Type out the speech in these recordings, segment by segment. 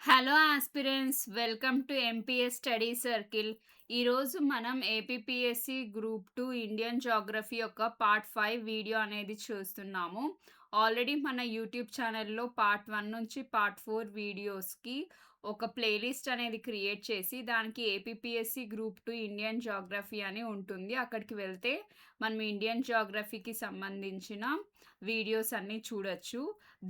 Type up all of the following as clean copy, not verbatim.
Hello aspirants, welcome to MPS study circle. ఈరోజు మనం APPSC group 2 Indian geography యొక్క part 5 video అనేది చూస్తున్నాము. ఆల్రెడీ మన యూట్యూబ్ ఛానల్లో పార్ట్ 1 నుంచి పార్ట్ 4 వీడియోస్కి ఒక ప్లేలిస్ట్ అనేది క్రియేట్ చేసి దానికి ఏపీపీఎస్సి గ్రూప్ 2 ఇండియన్ జాగ్రఫీ అని ఉంటుంది. అక్కడికి వెళ్తే మనం ఇండియన్ జాగ్రఫీకి సంబంధించిన వీడియోస్ అన్నీ చూడొచ్చు.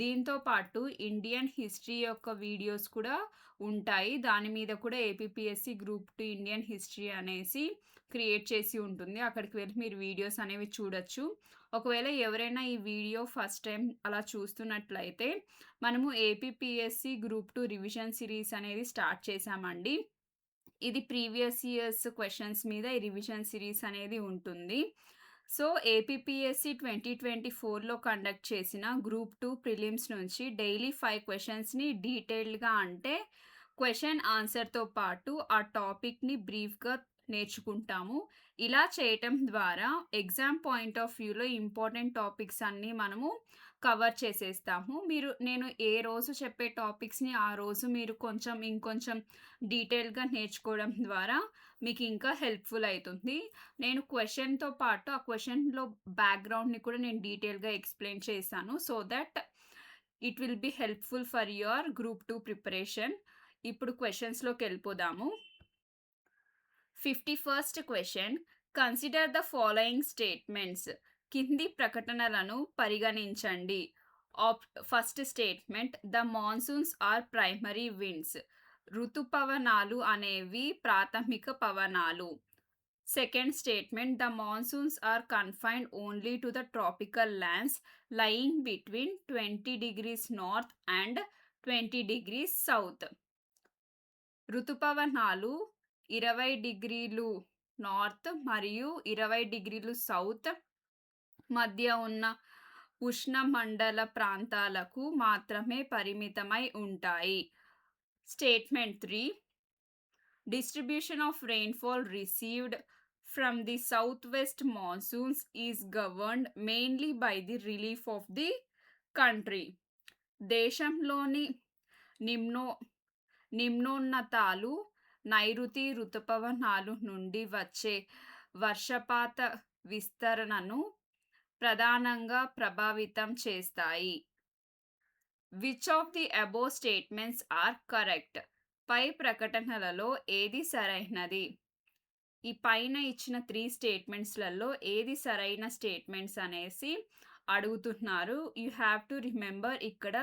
దీంతో పాటు ఇండియన్ హిస్టరీ యొక్క వీడియోస్ కూడా ఉంటాయి. దాని మీద కూడా ఏపీపీఎస్సి గ్రూప్ 2 ఇండియన్ హిస్టరీ అనేసి క్రియేట్ చేసి ఉంటుంది. అక్కడికి వెళ్ళి మీరు వీడియోస్ అనేవి చూడొచ్చు. ఒకవేళ ఎవరైనా ఈ వీడియో ఫస్ట్ టైం అలా చూస్తున్నట్లయితే మనము ఏపీపీఎస్సి గ్రూప్ 2 రివిజన్ సిరీస్ అనేది స్టార్ట్ చేశామండి. ఇది ప్రీవియస్ ఇయర్స్ క్వెషన్స్ మీద ఈ రివిజన్ సిరీస్ అనేది ఉంటుంది. సో, ఏపీపీఎస్సి 2024లో కండక్ట్ చేసిన గ్రూప్ 2 ప్రిలిమ్స్ నుంచి డైలీ 5 క్వెషన్స్‌ని డీటెయిల్డ్‌గా అంటే క్వెషన్ ఆన్సర్‌తో పాటు ఆ టాపిక్‌ని బ్రీఫ్‌గా నేర్చుకుంటాము. ఇలా చేయటం ద్వారా ఎగ్జామ్ పాయింట్ ఆఫ్ వ్యూలో ఇంపార్టెంట్ టాపిక్స్ అన్నీ మనము కవర్ చేసేస్తాము. నేను ఏ రోజు చెప్పే టాపిక్స్‌ని ఆ రోజు మీరు ఇంకొంచెం డీటెయిల్‌గా నేర్చుకోవడం ద్వారా మీకు ఇంకా హెల్ప్‌ఫుల్ అయితుంది. నేను క్వెషన్‌తో పాటు ఆ క్వెషన్‌లో బ్యాక్‌గ్రౌండ్‌ని కూడా నేను డీటెయిల్‌గా ఎక్స్‌ప్లెయిన్ చేశాను. So that it will be helpful for your group 2 preparation. ఇప్పుడు క్వెషన్స్‌లోకెళ్ళిపోదాము. 51st question, consider the following statements. కింది ప్రకటనలను పరిగణించండి. First statement, the monsoons are primary winds. ఋతుపవనాలు అనేవి ప్రాథమిక పవనాలు. Second statement, the monsoons are confined only to the tropical lands lying between 20 degrees north and 20 degrees south. ఋతుపవనాలు 20 డిగ్రీలు north మరియు 20 డిగ్రీలు సౌత్ మధ్య ఉన్న ఉష్ణమండల ప్రాంతాలకు మాత్రమే పరిమితమై ఉంటాయి. Statement 3, distribution of rainfall received from the southwest monsoons is governed mainly by the relief of the country. దేశంలోని నిమ్నో నిమ్నోన్నతాలు నైరుతి ఋతుపవనాలు నుండి వచ్చే వర్షపాత విస్తరణను ప్రధానంగా ప్రభావితం చేస్తాయి. Which of the above statements are correct? పై ప్రకటనలలో ఏది సరైనది? ఈ పైన ఇచ్చిన 3 స్టేట్మెంట్స్‌లలో ఏది సరైన స్టేట్మెంట్స్ అనేసి అడుగుతున్నారు. యూ హ్యావ్ టు రిమెంబర్ ఇక్కడ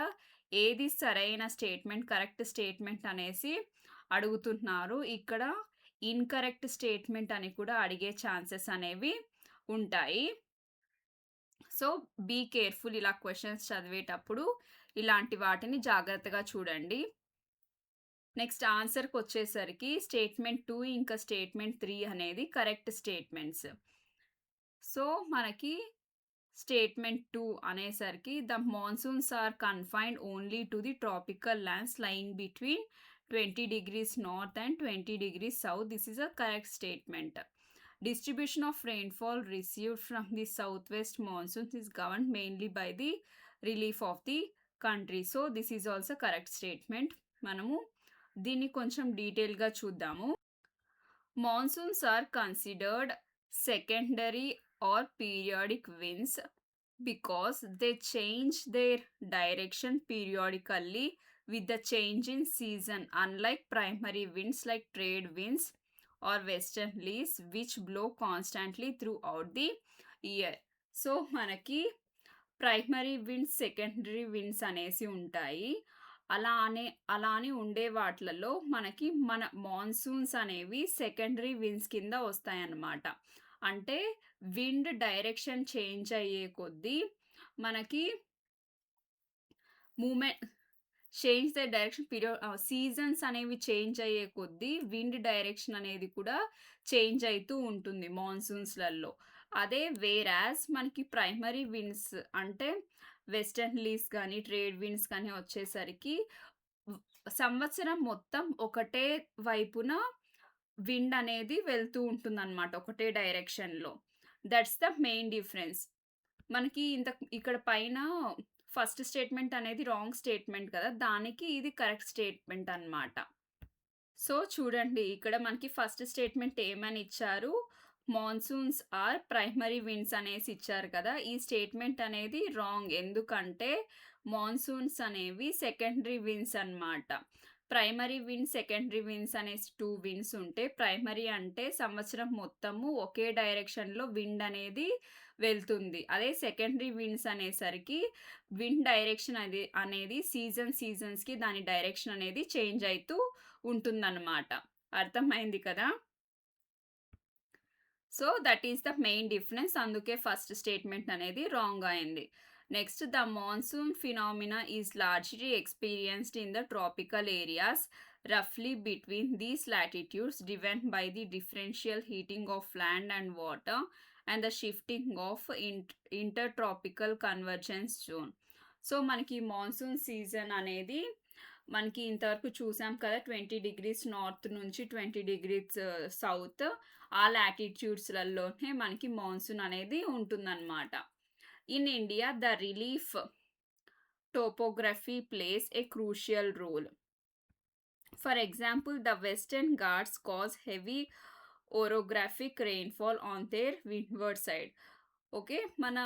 ఏది సరైన స్టేట్మెంట్, కరెక్ట్ స్టేట్మెంట్ అనేసి అడుగుతున్నారు. ఇక్కడ ఇన్‌కరెక్ట్ స్టేట్మెంట్ అని కూడా అడిగే ఛాన్సెస్ అనేవి ఉంటాయి. సో, బీ కేర్‌ఫుల్ ఇలా క్వెషన్స్ చదివేటప్పుడు ఇలాంటి వాటిని జాగ్రత్తగా చూడండి. నెక్స్ట్ ఆన్సర్‌కొచ్చేసరికి స్టేట్మెంట్ 2 ఇంకా స్టేట్మెంట్ 3 అనేది కరెక్ట్ స్టేట్మెంట్స్. సో, మనకి స్టేట్మెంట్ 2 అనేసరికి the monsoons are confined only to the tropical lands lying between 20 degrees north and 20 degrees south. This is a correct statement. Distribution of rainfall received from the southwest monsoons is governed mainly by the relief of the country. So, this is also correct statement. మనము దీన్ని కొంచెం డీటెయిల్‌గా చూద్దాము. Monsoons are considered secondary or periodic winds because they change their direction periodically with the change in season, unlike primary winds like trade winds or westerlies which blow constantly throughout the year. So, మనకి primary winds, secondary winds అనేసి ఉంటాయి. అలా అని ఉండే వాట్లలో మనకి మన monsoons అనేవి secondary winds కింద వస్తాయన్నమాట. అంటే విండ్ డైరెక్షన్ చేంజ్ అయ్యే కొద్దీ మనకి చేంజ్ ద డైరెక్షన్ సీజన్స్ అనేవి చేంజ్ అయ్యే కొద్దీ విండ్ డైరెక్షన్ అనేది కూడా చేంజ్ అయితూ ఉంటుంది మాన్సూన్స్‌లలో. అదే వేరాజ్ మనకి ప్రైమరీ విండ్స్ అంటే వెస్టర్న్‌లీస్ గానీ, ట్రేడ్ విండ్స్ కానీ వచ్చేసరికి సంవత్సరం మొత్తం ఒకటే వైపున విండ్ అనేది వెళ్తూ ఉంటుందన్నమాట, ఒకటే డైరెక్షన్‌లో. That's the main difference. మనకి ఇక్కడ పైన ఫస్ట్ స్టేట్మెంట్ అనేది రాంగ్ స్టేట్మెంట్ కదా! దానికి ఇది కరెక్ట్ స్టేట్మెంట్ అన్నమాట. సో, చూడండి ఇక్కడ మనకి ఫస్ట్ స్టేట్మెంట్ ఏమని ఇచ్చారు? మాన్సూన్స్ ఆర్ ప్రైమరీ విండ్స్ అనేసి ఇచ్చారు కదా! ఈ స్టేట్మెంట్ అనేది రాంగ్. ఎందుకంటే మాన్సూన్స్ అనేవి సెకండరీ విండ్స్ అన్నమాట. ప్రైమరీ విండ్స్, సెకండరీ విండ్స్ అనేసి 2 విండ్స్ ఉంటే, ప్రైమరీ అంటే సంవత్సరం మొత్తము ఒకే డైరెక్షన్‌లో విండ్ అనేది వెళ్తుంది. అదే సెకండరీ విండ్స్ అనేసరికి విండ్ డైరెక్షన్ అనేది సీజన్స్‌కి దాని డైరెక్షన్ అనేది చేంజ్ అయితూ ఉంటుందన్నమాట. అర్థమైంది కదా! So, that is the main difference. అందుకే ఫస్ట్ స్టేట్మెంట్ అనేది రాంగ్ అయింది. Next, the monsoon phenomena is largely experienced in the tropical areas రఫ్లీ between these latitudes driven by the differential heating of land and water and the shifting of intertropical convergence zone. So, మనకి monsoon season అనేది మనకి ఇంతవరకు చూసాం కదా! 20 degrees north నుంచి 20 degrees south ఆ లాటిట్యూడ్స్‌లలోనే మనకి మాన్సూన్ అనేది ఉంటుందన్నమాట. In India the relief topography plays a crucial role. For example, the western Ghats cause heavy orographic rainfall on their windward side. Okay. మన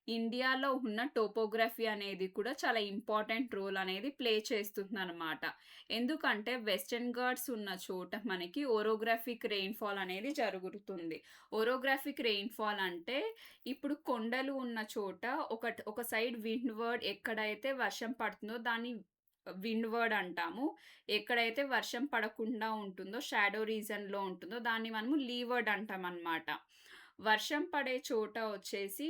ఇండియాలో ఉన్న టోపోగ్రఫీ అనేది కూడా చాలా ఇంపార్టెంట్ రోల్ అనేది ప్లే చేస్తుందనమాట. ఎందుకంటే వెస్టర్న్ ఘాట్స్ ఉన్న చోట మనకి ఓరోగ్రాఫిక్ రెయిన్‌ఫాల్ అనేది జరుగుతుంది. ఓరోగ్రాఫిక్ రెయిన్‌ఫాల్ అంటే ఇప్పుడు కొండలు ఉన్న చోట ఒక సైడ్ విండ్వర్డ్ ఎక్కడైతే వర్షం పడుతుందో దాన్ని విండ్వర్డ్ అంటాము. ఎక్కడైతే వర్షం పడకుండా ఉంటుందో, షాడో రీజన్‌లో ఉంటుందో దాన్ని మనము లీవర్డ్ అంటామనమాట. వర్షం పడే చోట వచ్చేసి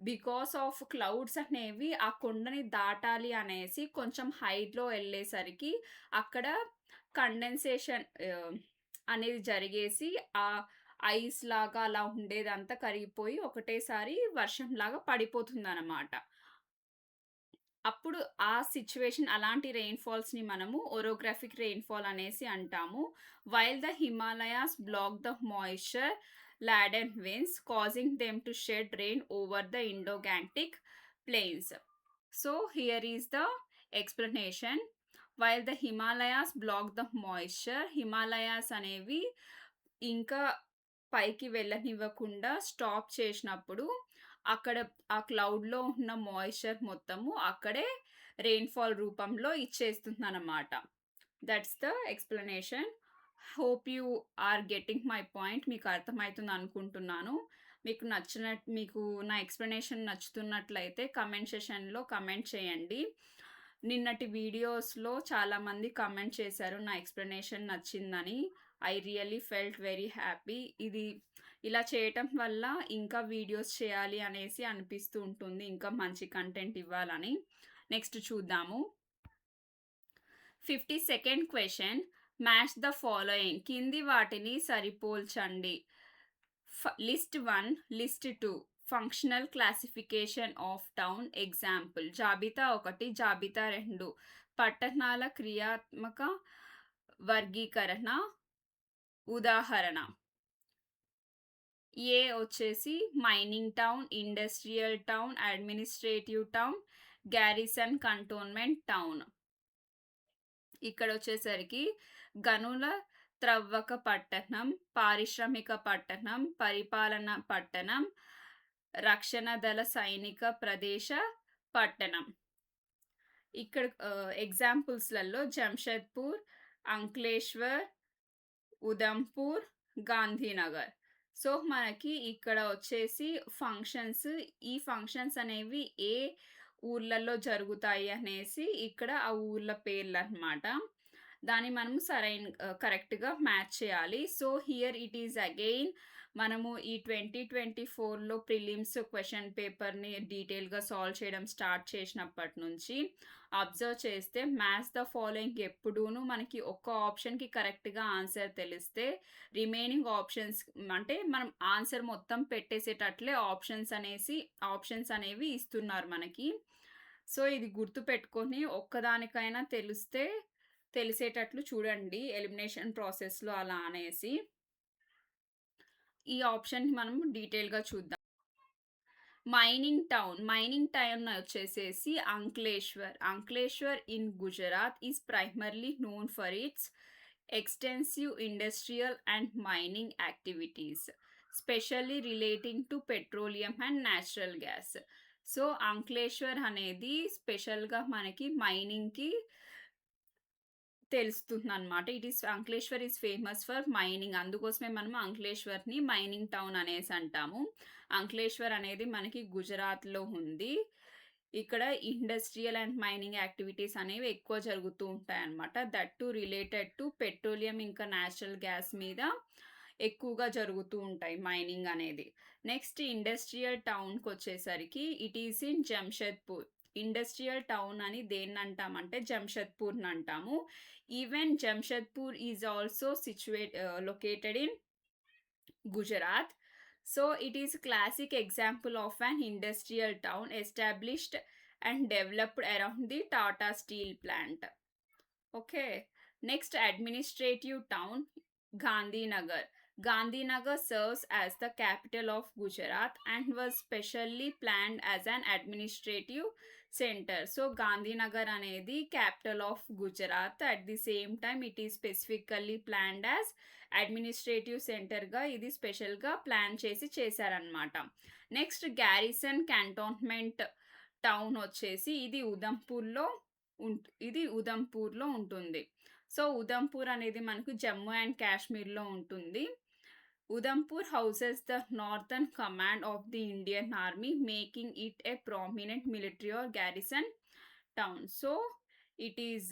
బికాస్ ఆఫ్ క్లౌడ్స్ అనేవి ఆ కొండని దాటాలి అనేసి కొంచెం హైట్‌లో ఎళ్ళేసరికి అక్కడ కండెన్సేషన్ అనేది జరిగేసి ఐస్ లాగా అలా ఉండేదంతా కరిగిపోయి ఒకటేసారి వర్షంలాగా పడిపోతుందనమాట. అప్పుడు ఆ సిట్యుయేషన్ అలాంటి రెయిన్‌ఫాల్స్‌ని మనము ఓరోగ్రాఫిక్ రెయిన్‌ఫాల్ అనేసి అంటాము. While the Himalayas block the moisture laden winds, causing them to shed rain over the Indo-Gangetic plains. So, here is the explanation. While the Himalayas block the moisture, Himalayas అనేవి ఇంకా పైకి వెళ్ళనివ్వకుండా stop చేసినప్పుడు అక్కడ ఆ క్లౌడ్‌లో ఉన్న moisture మొత్తము అక్కడే రెయిన్‌ఫాల్ రూపంలో ఇచ్చేస్తుందన్నమాట. That's the explanation. Hope you are getting my point. మీకు అర్థమైతుంది అనుకుంటున్నాను. మీకు నా ఎక్స్‌ప్లనేషన్ నచ్చుతున్నట్లయితే కామెంట్ సెషన్‌లో కామెంట్ చేయండి. నిన్నటి వీడియోస్‌లో చాలామంది కామెంట్ చేశారు నా ఎక్స్‌ప్లనేషన్ నచ్చిందని. I really felt very happy. ఇలా చేయటం వల్ల ఇంకా వీడియోస్ చేయాలి అనేసి అనిపిస్తూ ఉంటుంది. ఇంకా మంచి కంటెంట్ ఇవ్వాలని. నెక్స్ట్ చూద్దాము. 52nd question. Match the following. కింది వాటిని సరిపోల్చండి. List 1, list 2. Functional classification of town example. జాబితా 1, జాబితా 2. పట్టణాల క్రియాత్మక వర్గీకరణ ఉదాహరణ. ఏ వచ్చేసి mining town, industrial town, administrative town, garrison cantonment town. ఇక్కడ వచ్చేసరికి గనుల త్రవ్వక పట్టణం, పారిశ్రామిక పట్టణం, పరిపాలన పట్టణం, రక్షణ దళ సైనిక ప్రదేశ పట్టణం. ఇక్కడ ఎగ్జాంపుల్స్‌లలో జంషెద్పూర్, అంక్లేశ్వర్, ఉదంపూర్, గాంధీనగర్. సో, మనకి ఇక్కడ వచ్చేసి ఈ ఫంక్షన్స్ అనేవి ఏ ఊర్లలో జరుగుతాయి అనేసి ఇక్కడ ఆ ఊర్ల పేర్లన్నమాట. దాన్ని మనము కరెక్ట్‌గా మ్యాచ్ చేయాలి. So, here it is again మనము ఈ 2024లో ప్రిలిమ్స్ క్వెషన్ పేపర్‌ని డీటెయిల్‌గా సాల్వ్ చేయడం స్టార్ట్ చేసినప్పటి నుంచి అబ్జర్వ్ చేస్తే మ్యాచ్ ద ఫాలోయింగ్ ఎప్పుడూను మనకి ఒక్క ఆప్షన్‌కి కరెక్ట్‌గా ఆన్సర్ తెలిస్తే రిమైనింగ్ ఆప్షన్స్ అంటే మనం ఆన్సర్ మొత్తం పెట్టేసేటట్లే ఆప్షన్స్ అనేవి ఇస్తున్నారు మనకి. సో, ఇది గుర్తుపెట్టుకొని ఒక్కదానికైనా తెలిసేటట్లు చూడండి ఎలిమినేషన్ ప్రాసెస్‌లో అలా అనేసి. ఈ ఆప్షన్‌ని మనం డీటెయిల్‌గా చూద్దాం. మైనింగ్ టౌన్ వచ్చేసేసి Ankleshwar. Ankleshwar in Gujarat is primarily known for its extensive industrial and mining activities, specially relating to petroleum and natural gas. So, Ankleshwar అనేది స్పెషల్‌గా మనకి మైనింగ్‌కి తెలుస్తుందనమాట. Ankleshwar is famous for mining. అందుకోసమే మనం అంక్లేశ్వర్‌ని మైనింగ్ టౌన్ అనేసి అంటాము. అంక్లేశ్వర్ అనేది మనకి గుజరాత్‌లో ఉంది. ఇక్కడ ఇండస్ట్రియల్ అండ్ మైనింగ్ యాక్టివిటీస్ అనేవి ఎక్కువ జరుగుతూ ఉంటాయన్నమాట. That too related to petroleum ఇంకా నేచురల్ గ్యాస్ మీద ఎక్కువగా జరుగుతూ ఉంటాయి మైనింగ్ అనేది. నెక్స్ట్ ఇండస్ట్రియల్ టౌన్‌కొచ్చేసరికి it is in Jamshedpur. Industrial town అని దేన్నంటామంటే జంషెద్పూర్‌నంటాము. Even Jamshedpur is also located in Gujarat. So it is a classic example of an industrial town established and developed around the Tata Steel plant. Okay. Next administrative town, Gandhinagar. Gandhinagar serves as the capital of Gujarat and was specially planned as an administrative center. So Gandhinagar anedi capital of Gujarat. At the same time it is specifically planned as administrative సెంటర్గా ఇది స్పెషల్గా plan చేసి చేశారనమాట. Next garrison క్యాంటోన్మెంట్ town వచ్చేసి ఇది ఉదంపూర్లో ఉంటుంది. So Udhampur అనేది మనకు జమ్మూ అండ్ కాశ్మీర్లో ఉంటుంది. Udhampur houses the northern command of the Indian army, making it A prominent military are garrison town. So it is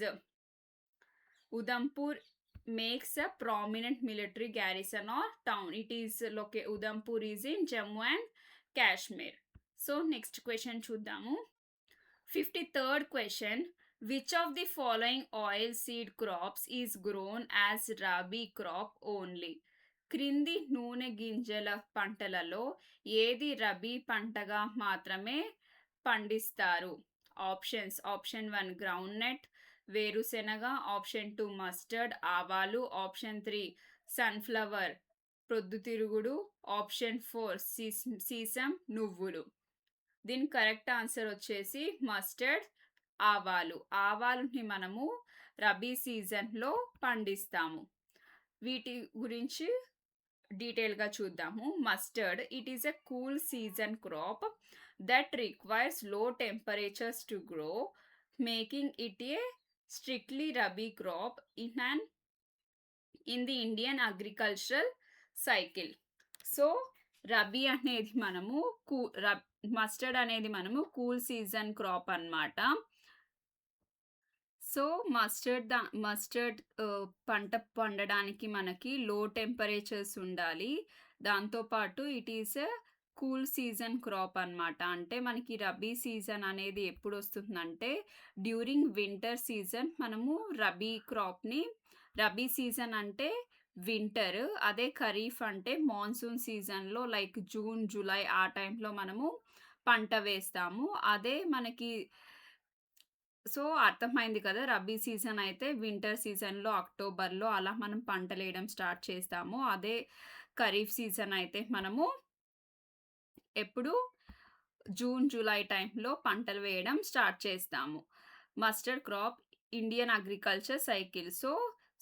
Udampur makes a prominent military garrison or town. Udampur is in Jammu and Kashmir. So next question చూద్దాము. 53rd question. Which of the following oil seed crops is grown as rabi crop only? క్రింది నూనె గింజల పంటలలో ఏది రబీ పంటగా మాత్రమే పండిస్తారు? Options. Option 1 groundnut, వేరుశెనగ. ఆప్షన్ 2 మస్టర్డ్, ఆవాలు. ఆప్షన్ 3 సన్ఫ్లవర్, ప్రొద్దుతిరుగుడు. ఆప్షన్ 4 సీసం, నువ్వులు. దీని కరెక్ట్ ఆన్సర్ వచ్చేసి మస్టర్డ్, ఆవాలు. ఆవాలుని మనము రబీ సీజన్లో పండిస్తాము. వీటి గురించి డీటెయిల్గా చూద్దాము. Mustard, it is a cool season crop that requires low temperatures to grow, making it a strictly rabi crop in the Indian agricultural cycle. So rabi అనేది మనము మస్టర్డ్ అనేది మనము కూల్ సీజన్ క్రాప్ అన్నమాట. సో మస్టర్డ్ పంట పండడానికి మనకి low temperatures ఉండాలి. దాంతోపాటు it is cool season crop అన్నమాట. అంటే మనకి రబీ సీజన్ అనేది ఎప్పుడు వస్తుందంటే డ్యూరింగ్ వింటర్ సీజన్ మనము రబీ సీజన్ అంటే వింటర్, అదే ఖరీఫ్ అంటే మాన్సూన్ సీజన్లో లైక్ జూన్, జూలై ఆ టైంలో మనము పంట వేస్తాము. అదే మనకి సో అర్థమైంది కదా. రబీ సీజన్ అయితే వింటర్ సీజన్లో అక్టోబర్లో అలా మనం పంటలు వేయడం స్టార్ట్ చేస్తాము. అదే ఖరీఫ్ సీజన్ అయితే మనము ఎప్పుడు జూన్, జూలై టైంలో పంటలు వేయడం స్టార్ట్ చేస్తాము. Mustard crop Indian agriculture cycle. So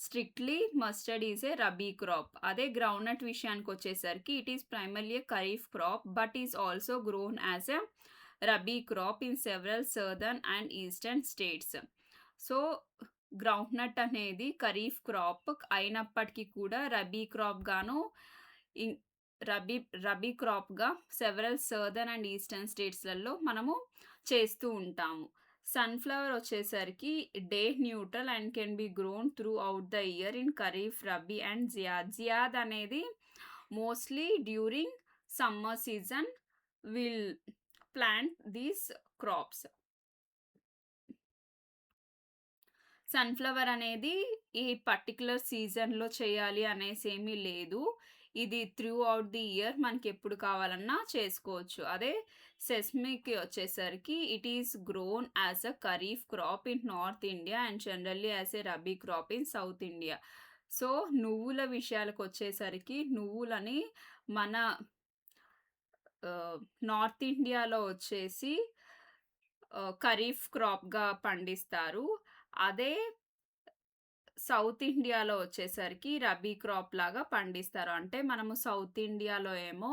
strictly mustard is a rabi crop. అదే గ్రౌండ్నట్ విషయానికి వచ్చేసరికి it is primarily a kharif crop but is also grown as a rabi crop in several southern and eastern states. So groundnut అనేది kharif crop అయినప్పటికీ కూడా rabi crop గాను రబీ క్రాప్గా several southern and eastern స్టేట్స్లలో మనము చేస్తూ ఉంటాము. సన్ఫ్లవర్ వచ్చేసరికి day neutral and can be grown through out the year in kharif, rabi and zaid. Zaid అనేది mostly during summer season will plant these crops. Sunflower అనేది ఈ పర్టిక్యులర్ సీజన్లో చేయాలి అనేసి ఏమీ లేదు. ఇది త్రూ అవుట్ ది ఇయర్ మనకి ఎప్పుడు కావాలన్నా చేసుకోవచ్చు. అదే సెస్మికి వచ్చేసరికి it is grown as a kharif crop in north India and generally as a rabi crop in south India. So నువ్వుల విషయాలకు వచ్చేసరికి నువ్వులని మన నార్త్ ఇండియాలో వచ్చేసి ఖరీఫ్ క్రాప్‌గా పండిస్తారు. అదే సౌత్ ఇండియాలో వచ్చేసరికి రబీ క్రాప్ లాగా పండిస్తారు. అంటే మనము సౌత్ ఇండియాలో ఏమో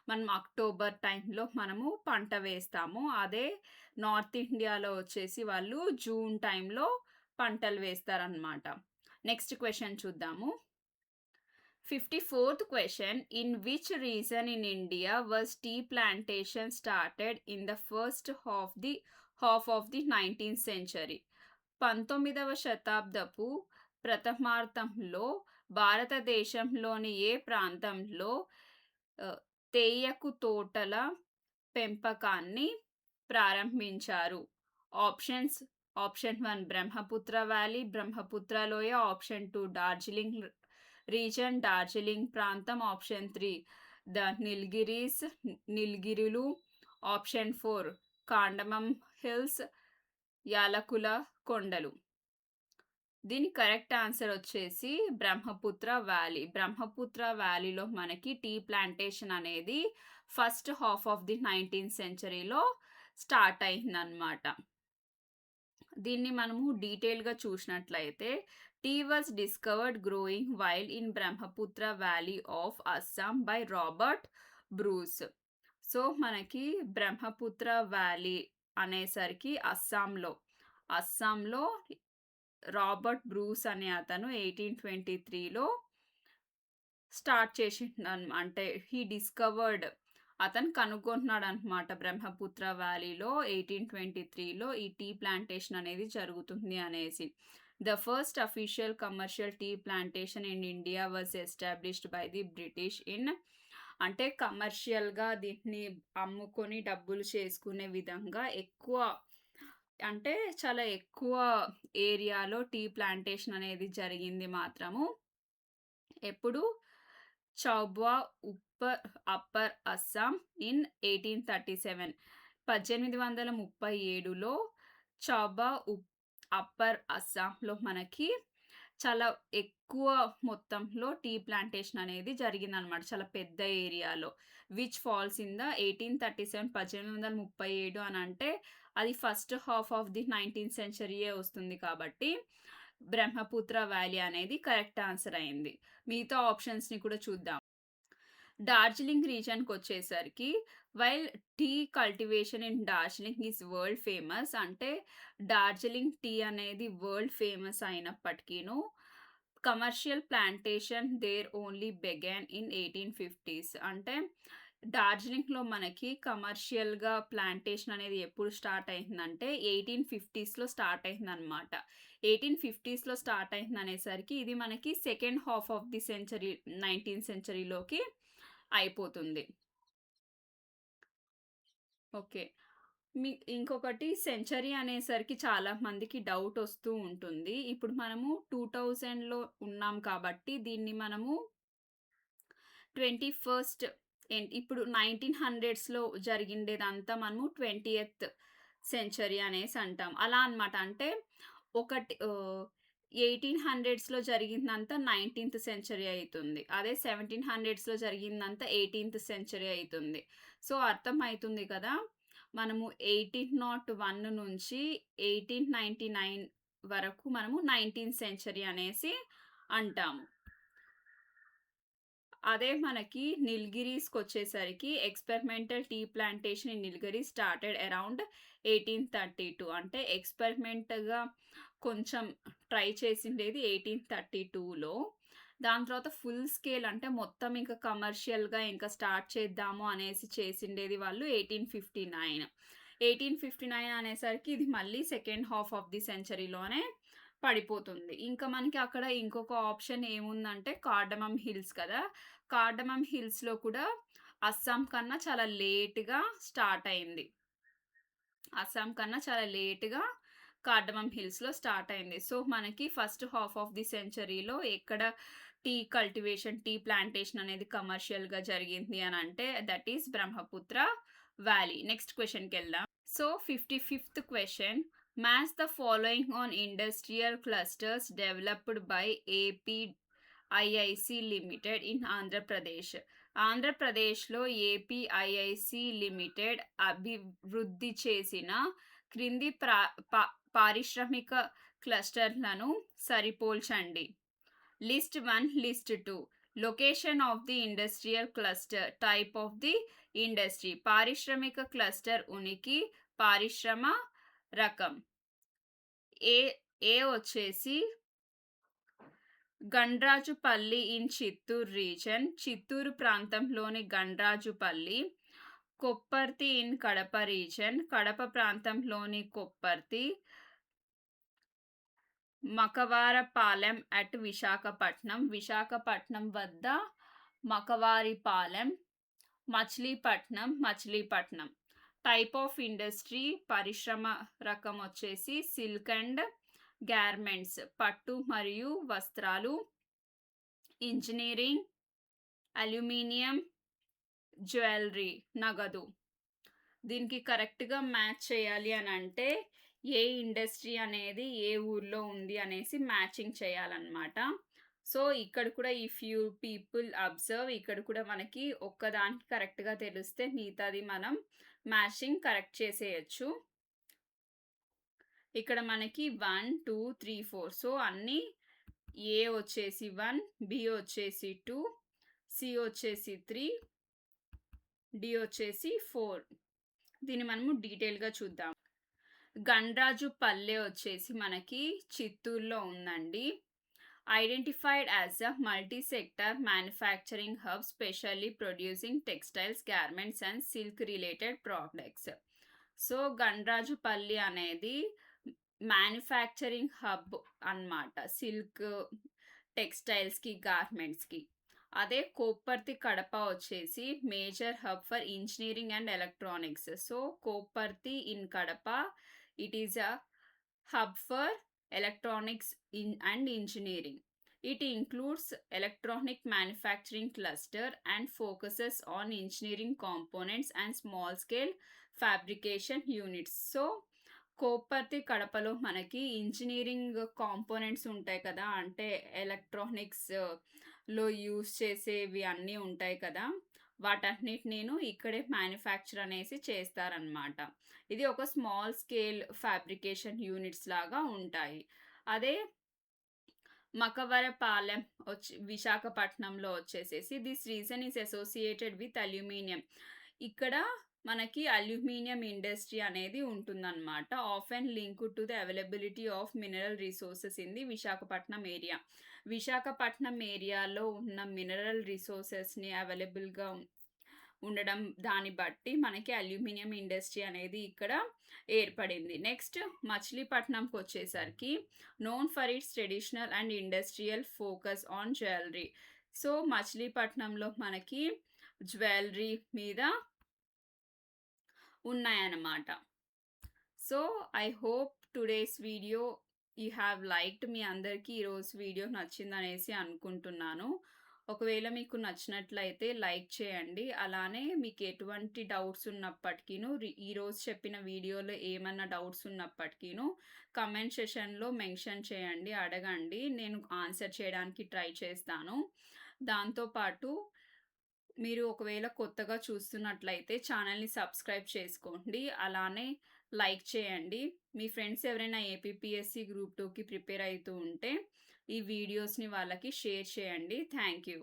మనం అక్టోబర్ టైంలో మనము పంట వేస్తాము. అదే నార్త్ ఇండియాలో వచ్చేసి వాళ్ళు జూన్ టైంలో పంటలు వేస్తారనమాట. నెక్స్ట్ క్వెషన్ చూద్దాము. 54th question. In which region in India was tea plantation started in the first half of the 19th century? 19వ శతాబ్దపు ప్రథమార్థంలో భారతదేశంలోని ఏ ప్రాంతంలో తేయాకు తోటల పెంపకాన్ని ప్రారంభించారు? Options: option 1 Brahmaputra valley, Brahmaputra లోయ. ఆప్షన్ 2 డార్జిలింగ్ రీజన్, డార్జిలింగ్ ప్రాంతం. ఆప్షన్ 3 ద నీలగిరిలు. ఆప్షన్ 4 కాండమం హిల్స్, యాలకుల కొండలు. దీని కరెక్ట్ ఆన్సర్ వచ్చేసి బ్రహ్మపుత్ర వ్యాలీ. బ్రహ్మపుత్ర వ్యాలీలో మనకి టీ ప్లాంటేషన్ అనేది first half of the 19th సెంచరీలో స్టార్ట్ అయిందనమాట. దీన్ని మనము డీటెయిల్‌గా చూసినట్లయితే tea was discovered growing wild in Brahmaputra valley of Assam by Robert Bruce. So మనకి బ్రహ్మపుత్ర వ్యాలీ అనేసరికి అస్సాంలో రాబర్ట్ బ్రూస్ అనే అతను 1823లో స్టార్ట్ అంటే అతను కనుగొన్నాడు అనమాట. బ్రహ్మపుత్ర వ్యాలీలో 1823లో ఈ టీ ప్లాంటేషన్ అనేది జరుగుతుంది అనేసి. The first official commercial tea plantation in India was established by the British అంటే కమర్షియల్‌గా దీన్ని అమ్ముకొని డబ్బులు చేసుకునే విధంగా అంటే చాలా ఎక్కువ ఏరియాలో టీ ప్లాంటేషన్ అనేది జరిగింది మాత్రము ఎప్పుడు చౌబా అప్పర్ అస్సాం ఇన్ 1837. 1837లో చౌబా అప్పర్ అస్సాంలో మనకి చాలా ఎక్కువ మొత్తంలో టీ ప్లాంటేషన్ అనేది జరిగిందనమాట. చాలా పెద్ద ఏరియాలో. విచ్ ఫాల్స్ ఇన్ ద 1837 1837 అని అంటే అది first half of the 19th సెంచరీయే వస్తుంది కాబట్టి బ్రహ్మపుత్ర వ్యాలీ అనేది కరెక్ట్ ఆన్సర్ అయింది. మిగతా ఆప్షన్స్‌ని కూడా చూద్దాం. డార్జిలింగ్ రీజన్‌కి వచ్చేసరికి while tea cultivation in Darjeeling is world famous. అంటే డార్జిలింగ్ టీ అనేది వరల్డ్ ఫేమస్ అయినప్పటికీను commercial plantation there only began in 1850s. అంటే డార్జిలింగ్‌లో మనకి కమర్షియల్‌గా ప్లాంటేషన్ అనేది ఎప్పుడు స్టార్ట్ అయిందంటే 1850స్‌లో స్టార్ట్ అయిందనమాట. 1850స్‌లో స్టార్ట్ అయిందనేసరికి ఇది మనకి second half of the 19th సెంచరీలోకి అయిపోతుంది. ఓకే. ఇంకొకటి సెంచరీ అనేసరికి చాలా మందికి డౌట్ వస్తూ ఉంటుంది. ఇప్పుడు మనము 2000లో ఉన్నాం కాబట్టి దీన్ని మనము 21st ఇప్పుడు 1900స్‌లో జరిగిండేదంతా మనము 20th సెంచరీ అనేసి అంటాం. అలా అన్నమాట. అంటే 1800స్‌లో జరిగిందంతా 19th సెంచరీ అయితుంది. అదే 1700స్‌లో జరిగిందంతా 18th సెంచరీ అయితుంది. సో అర్థమైతుంది కదా! మనము 1801 నుంచి 1899 వరకు మనము 19th సెంచరీ అనేసి అంటాము. అదే మనకి నీలగిరీస్‌కొచ్చేసరికి experimental tea plantation in Nilgiri started around 1832. అంటే ఎక్స్‌పెరిమెంట్‌గా కొంచెం ట్రై చేసిండేది 1832లో. దాని తర్వాత ఫుల్ స్కేల్ అంటే మొత్తం ఇంకా కమర్షియల్‌గా ఇంకా స్టార్ట్ చేద్దాము అనేసి చేసిండేది వాళ్ళు 1859. 1859 అనేసరికి ఇది మళ్ళీ సెకండ్ హాఫ్ ఆఫ్ ది సెంచరీలోనే పడిపోతుంది. ఇంకా మనకి అక్కడ ఇంకొక ఆప్షన్ ఏముందంటే కార్డమమ్ హిల్స్ కదా! కార్డమమ్ హిల్స్‌లో కూడా అస్సాం కన్నా చాలా లేట్‌గా స్టార్ట్ అయింది. అస్సాం కన్నా చాలా లేట్‌గా కార్డమమ్ హిల్స్‌లో స్టార్ట్ అయింది. సో, మనకి ఫస్ట్ హాఫ్ ఆఫ్ ది సెంచరీలో ఎక్కడ టీ కల్టివేషన్, టీ ప్లాంటేషన్ అనేది కమర్షియల్‌గా జరిగింది అనంటే that is Brahmaputra valley. Next క్వెషన్‌కెళ్దాం. So, 55th question. Match the following on industrial clusters developed by APIIC limited in Andhra Pradesh. ఆంధ్రప్రదేశ్‌లో ఏపీఐఐసీ లిమిటెడ్ అభివృద్ధి చేసిన క్రింది ప పారిశ్రామిక క్లస్టర్‌లను సరిపోల్చండి. List 1, list 2. Location of the industrial cluster, type of the industry, పారిశ్రామిక cluster ఉనికి, పారిశ్రమ రకం. ఏ ఏ వచ్చేసి గండ్రాజుపల్లి ఇన్ చిత్తూరు రీజన్, చిత్తూరు ప్రాంతంలోని గండ్రాజుపల్లి. కొప్పర్తి ఇన్ కడప రీజన్, కడప ప్రాంతంలోని కొప్పర్తి. మకవారపాలెం అట్ విశాఖపట్నం, విశాఖపట్నం వద్ద మకవారిపాలెం. మచిలీపట్నం. టైప్ ఆఫ్ ఇండస్ట్రీ, పరిశ్రమ రకం వచ్చేసి సిల్క్ అండ్ గార్మెంట్స్, పట్టు మరియు వస్త్రాలు. ఇంజనీరింగ్, అల్యూమినియం, జ్యువెలరీ, నగదు. దీనికి కరెక్ట్‌గా మ్యాచ్ చేయాలి అని అంటే ఏ ఇండస్ట్రీ అనేది ఏ ఊర్లో ఉంది అనేసి మ్యాచింగ్ చేయాలన్నమాట. సో, ఇక్కడ కూడా ఇఫ్ యూ పీపుల్ అబ్జర్వ్, ఇక్కడ కూడా మనకి ఒక్కదానికి కరెక్ట్‌గా తెలిస్తే మిగతాది మనం మ్యాచింగ్ కరెక్ట్ చేసేయొచ్చు. ఇక్కడ మనకి 1, 2, 3, 4. సో, అన్నీ ఏ వచ్చేసి 1, బి వచ్చేసి 2, సి వచ్చేసి 3, డి వచ్చేసి 4. దీన్ని మనము డీటెయిల్‌గా చూద్దాం. గండ్రాజుపల్లె వచ్చేసి మనకి చిత్తూరులో ఉందండి. Identified as a multi sector manufacturing hub specially producing textiles, garments and silk related products. So, Gandrajupalli అనేది మ్యానుఫ్యాక్చరింగ్ హబ్ అన్నమాట. సిల్క్, టెక్స్టైల్స్‌కి, గార్మెంట్స్‌కి. అదే కోప్పర్తి కడప వచ్చేసి major hub for engineering and electronics. So, Kopparthi in Kadapa, it is a hub for electronics and engineering. It includes electronic manufacturing cluster and focuses on engineering components and small scale fabrication units. So, కోప్పర్తి కడపలో మనకి engineering components ఉంటాయి కదా, అంటే ఎలక్ట్రానిక్స్లో use చేసేవి అన్నీ ఉంటాయి కదా, వాటన్నిటినీను ఇక్కడే మ్యానుఫ్యాక్చర్ అనేసి చేస్తారనమాట. ఇది ఒక స్మాల్ స్కేల్ ఫ్యాబ్రికేషన్ యూనిట్స్ లాగా ఉంటాయి. అదే మకవరపాలెం విశాఖపట్నంలో వచ్చేసేసి this region is associated with aluminium. ఇక్కడ మనకి అల్యూమినియం ఇండస్ట్రీ అనేది ఉంటుందన్నమాట. Often linked to the availability of mineral resources in the Visakhapatnam area. Visakhapatnam ఏరియాలో ఉన్న మినరల్ రిసోర్సెస్ని అవైలబుల్గా ఉండడం దాన్ని బట్టి మనకి అల్యూమినియం ఇండస్ట్రీ అనేది ఇక్కడ ఏర్పడింది. నెక్స్ట్ మచిలీపట్నంకి వచ్చేసరికి known for its traditional and industrial focus on jewellery. So, మచిలీపట్నంలో మనకి జ్యువెలరీ మీద ఉన్నాయన్నమాట. So, I hope today's video you have liked. మీ అందరికీ ఈరోజు వీడియో నచ్చిందనేసి అనుకుంటున్నాను. ఒకవేళ మీకు నచ్చినట్లయితే లైక్ చేయండి. అలానే మీకు ఎటువంటి డౌట్స్ ఉన్నప్పటికీను, ఈరోజు చెప్పిన వీడియోలో ఏమన్నా డౌట్స్ ఉన్నప్పటికీను కమెంట్ సెషన్లో మెన్షన్ చేయండి, అడగండి. నేను ఆన్సర్ చేయడానికి ట్రై చేస్తాను. దాంతోపాటు మీరు ఒకవేళ కొత్తగా చూస్తున్నట్లయితే ఛానల్‌ని సబ్స్క్రైబ్ చేసుకోండి. అలానే లైక్ చేయండి. మీ ఫ్రెండ్స్ ఎవరైనా ఏపీపీఎస్సీ గ్రూప్ 2కి ప్రిపేర్ అవుతూ ఉంటే ఈ వీడియోస్‌ని వాళ్ళకి షేర్ చేయండి. Thank you.